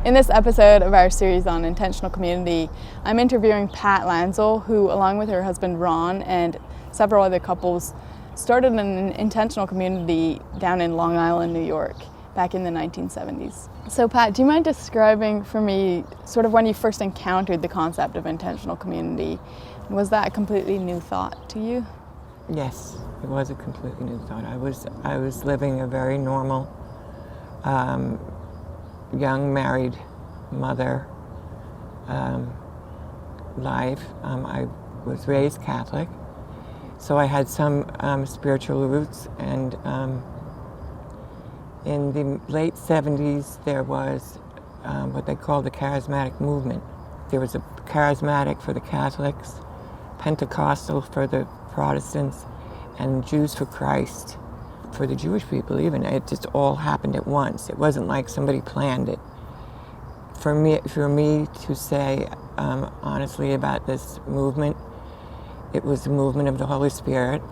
In this episode of our series on intentional community, I'm interviewing Pat Landsel, who, along with her husband Ron and several other couples, started an intentional community down in Long Island, New York, back in the 1970s. So Pat, do you mind describing for me sort of when you first encountered the concept of intentional community? Was that a completely new thought to you? Yes, it was a completely new thought. I was living a very normal, young married mother life. I was raised Catholic, so I had some spiritual roots, and in the late 70s there was what they called the charismatic movement. There was a charismatic for the Catholics, Pentecostal for the Protestants, and Jews for Christ for the Jewish people even. It just all happened at once. It wasn't like somebody planned it. For me to say honestly about this movement, it was a movement of the Holy Spirit.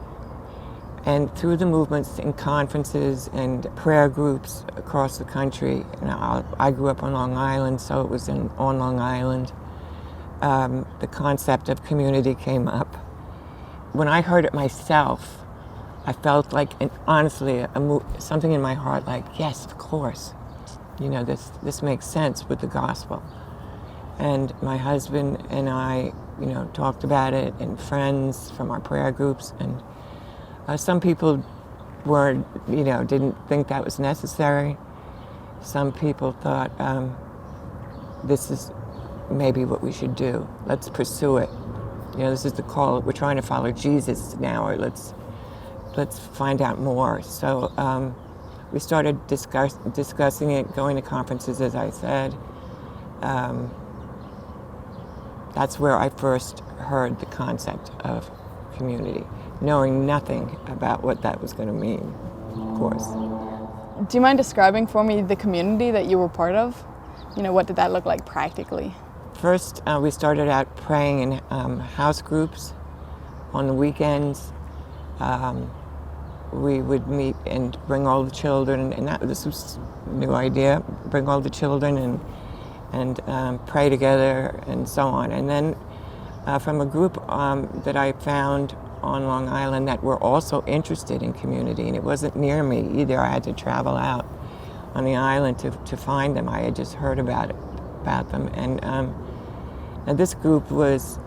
And through the movements and conferences and prayer groups across the country, and I grew up on Long Island, so it was on Long Island, the concept of community came up. When I heard it myself, I felt like, honestly, something in my heart like, yes, of course. You know, this makes sense with the gospel. And my husband and I, talked about it, and friends from our prayer groups, and some people didn't think that was necessary. Some people thought, this is maybe what we should do. Let's pursue it. This is the call. We're trying to follow Jesus now, or let's find out more. So we started discussing it, going to conferences, as I said. That's where I first heard the concept of community, knowing nothing about what that was going to mean, of course. Do you mind describing for me the community that you were part of? What did that look like practically? First, we started out praying in house groups on the weekends. We would meet and bring all the children, and this was a new idea, bring all the children and pray together and so on. And then from a group that I found on Long Island that were also interested in community, and it wasn't near me either. I had to travel out on the island to find them. I had just heard about them. And this group was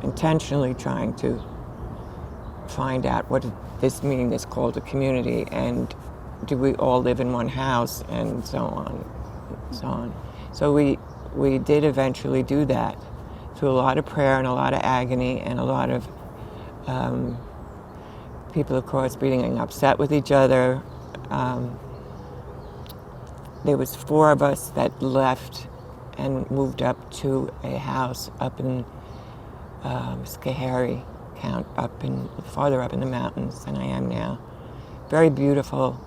intentionally trying to find out what did this mean, this called a community, and do we all live in one house, and so on, and so on. So we did eventually do that through a lot of prayer and a lot of agony and a lot of people, of course, being upset with each other. There was 4 of us that left and moved up to a house up in Schoharie County, farther up in the mountains than I am now. Very beautiful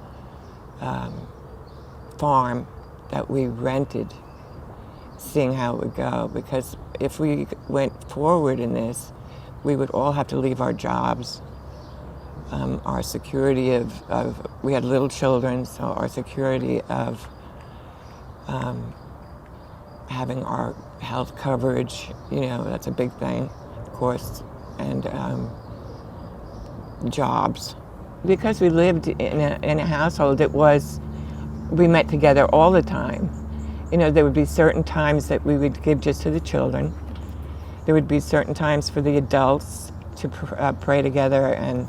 farm that we rented, seeing how it would go, because if we went forward in this, we would all have to leave our jobs. Our security we had little children, so our security of having our health coverage, that's a big thing, of course, and jobs. Because we lived in a household, we met together all the time. There would be certain times that we would give just to the children. There would be certain times for the adults to pray together, and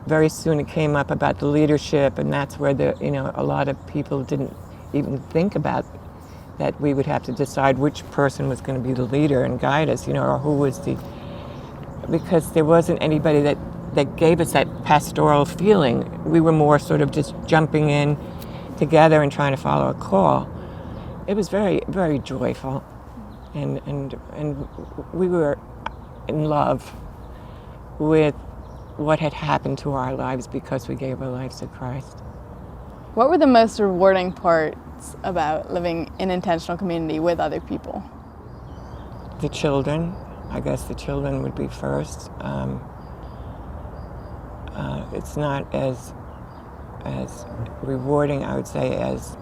very soon it came up about the leadership, and that's where a lot of people didn't even think about that we would have to decide which person was going to be the leader and guide us, or who was because there wasn't anybody that gave us that pastoral feeling. We were more sort of just jumping in together and trying to follow a call. It was very, very joyful, and we were in love with what had happened to our lives because we gave our lives to Christ. What were the most rewarding parts about living in intentional community with other people? The children. I guess the children would be first. It's not as rewarding, I would say, as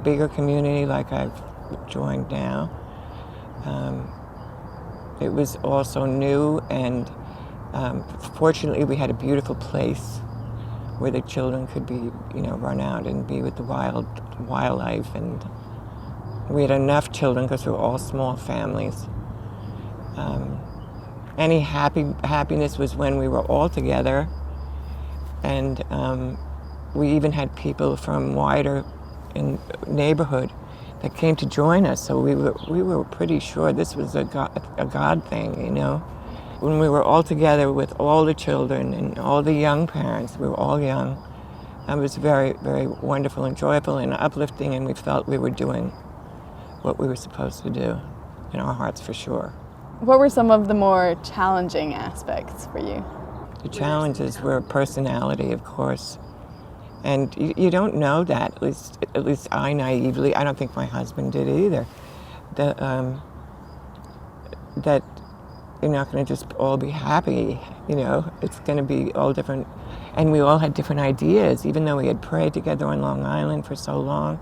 bigger community like I've joined now. It was also new, and fortunately we had a beautiful place where the children could be, run out and be with the wildlife, and we had enough children because we were all small families. Any happiness was when we were all together, and we even had people from wider neighborhood that came to join us. So we were pretty sure this was a God thing, When we were all together with all the children and all the young parents, we were all young. It was very, very wonderful and joyful and uplifting, and we felt we were doing what we were supposed to do in our hearts, for sure. What were some of the more challenging aspects for you? The challenges were personality, of course. And you don't know that, at least I naively, I don't think my husband did either, that you're not going to just all be happy, it's going to be all different. And we all had different ideas, even though we had prayed together on Long Island for so long.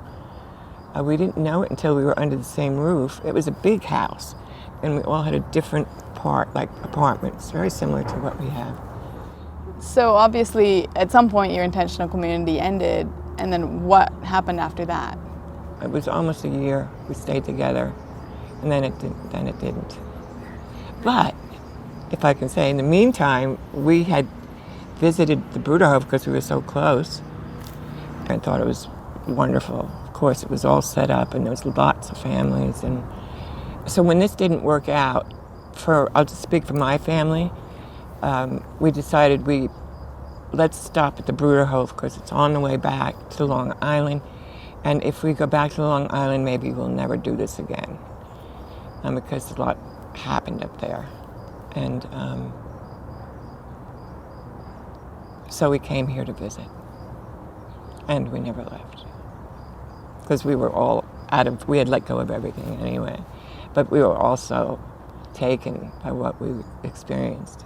We didn't know it until we were under the same roof. It was a big house, and we all had a different part, like apartments, very similar to what we have. So obviously, at some point, your intentional community ended, and then what happened after that? It was almost a year. We stayed together, and then it didn't. But, if I can say, in the meantime, we had visited the Bruderhof because we were so close. I thought it was wonderful. Of course, it was all set up, and there was lots of families. And so when this didn't work out, I'll just speak for my family, we decided let's stop at the Bruderhof because it's on the way back to Long Island. And if we go back to Long Island, maybe we'll never do this again. Because a lot happened up there. And so we came here to visit. And we never left. Because we were all we had let go of everything anyway. But we were also taken by what we experienced.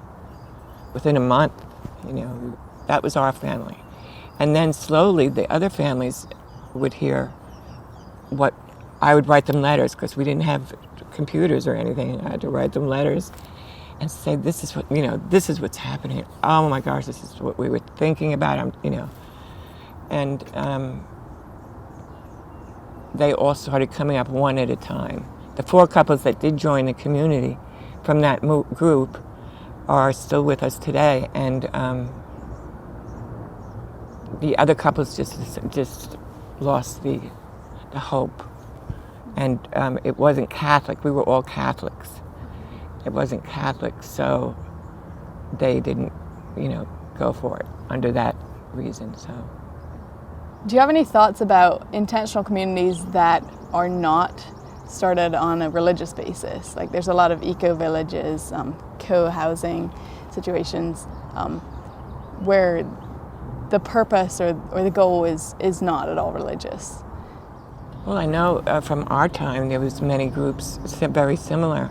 Within a month, that was our family. And then slowly the other families would hear what I would write them letters because we didn't have computers or anything. I had to write them letters and say, this is what's happening. Oh my gosh, this is what we were thinking about, And they all started coming up one at a time. The 4 couples that did join the community from that group are still with us today, and the other couples just lost the hope. And it wasn't Catholic. We were all Catholics. It wasn't Catholic, so they didn't, go for it under that reason. So, do you have any thoughts about intentional communities that are not started on a religious basis? Like there's a lot of eco-villages, co-housing situations where the purpose or the goal is not at all religious. Well, I know from our time there was many groups very similar,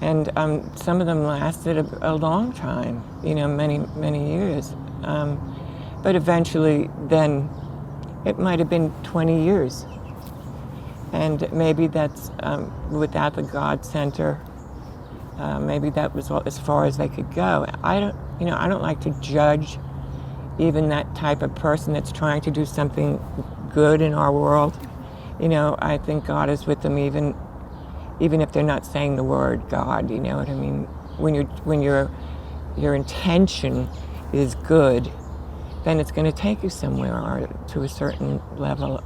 and some of them lasted a long time, many years. But eventually, then it might have been 20 years, and maybe that's without the God Center. Maybe that was as far as they could go. I don't like to judge even that type of person that's trying to do something good in our world. I think God is with them even if they're not saying the word God. You know what I mean? When your intention is good, then it's going to take you somewhere or to a certain level,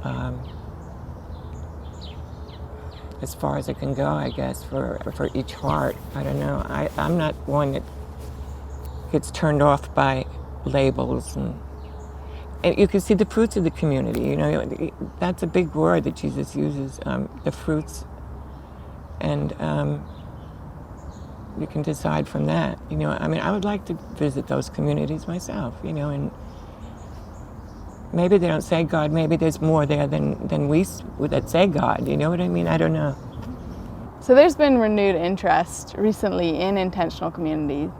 as far as it can go, I guess, for each heart. I don't know. I'm not one that gets turned off by labels, and you can see the fruits of the community. That's a big word that Jesus uses, the fruits, and you can decide from that. I would like to visit those communities myself. And maybe they don't say God. Maybe there's more there than we that say God. You know what I mean? I don't know. So there's been renewed interest recently in intentional communities,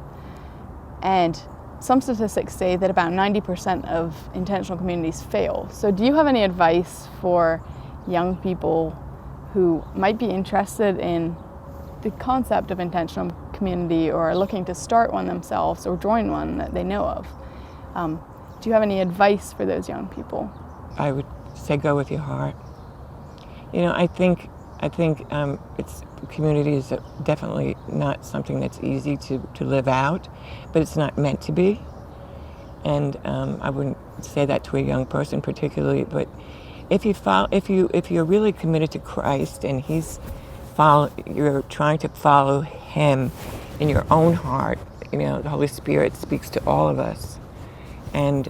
and some statistics say that about 90% of intentional communities fail. So do you have any advice for young people who might be interested in the concept of intentional community or are looking to start one themselves or join one that they know of. Do you have any advice for those young people? I would say go with your heart. You know, I think it's community is definitely not something that's easy to live out, but it's not meant to be. And I wouldn't say that to a young person particularly, but if you're really committed to Christ and you're trying to follow Him in your own heart, you know, the Holy Spirit speaks to all of us, and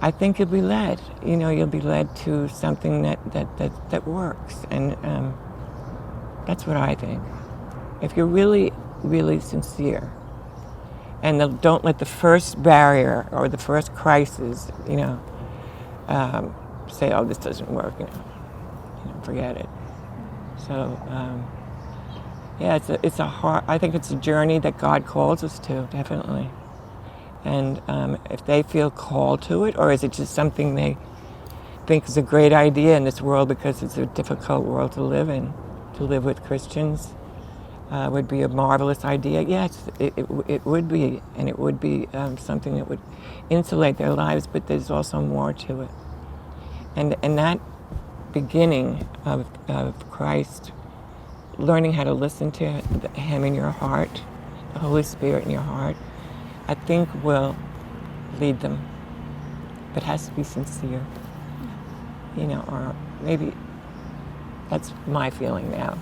I think you'll be led. You know, you'll be led to something that works, and that's what I think. If you're really, really sincere, and don't let the first barrier or the first crisis, you know, say, "Oh, this doesn't work," you know, forget it. So, yeah, it's a hard. I think it's a journey that God calls us to, definitely. And if they feel called to it, or is it just something they think is a great idea in this world because it's a difficult world to live in? To live with Christians would be a marvelous idea. Yes, it would be, and it would be something that would insulate their lives, but there's also more to it. And that beginning of Christ, learning how to listen to Him in your heart, the Holy Spirit in your heart, I think will lead them. But it has to be sincere, you know, or maybe that's my feeling now.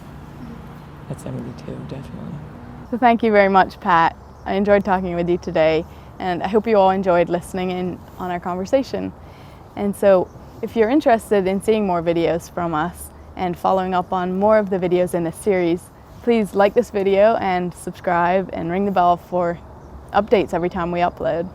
At 72, definitely. So thank you very much, Pat. I enjoyed talking with you today, and I hope you all enjoyed listening in on our conversation. And so if you're interested in seeing more videos from us and following up on more of the videos in this series, please like this video and subscribe and ring the bell for updates every time we upload.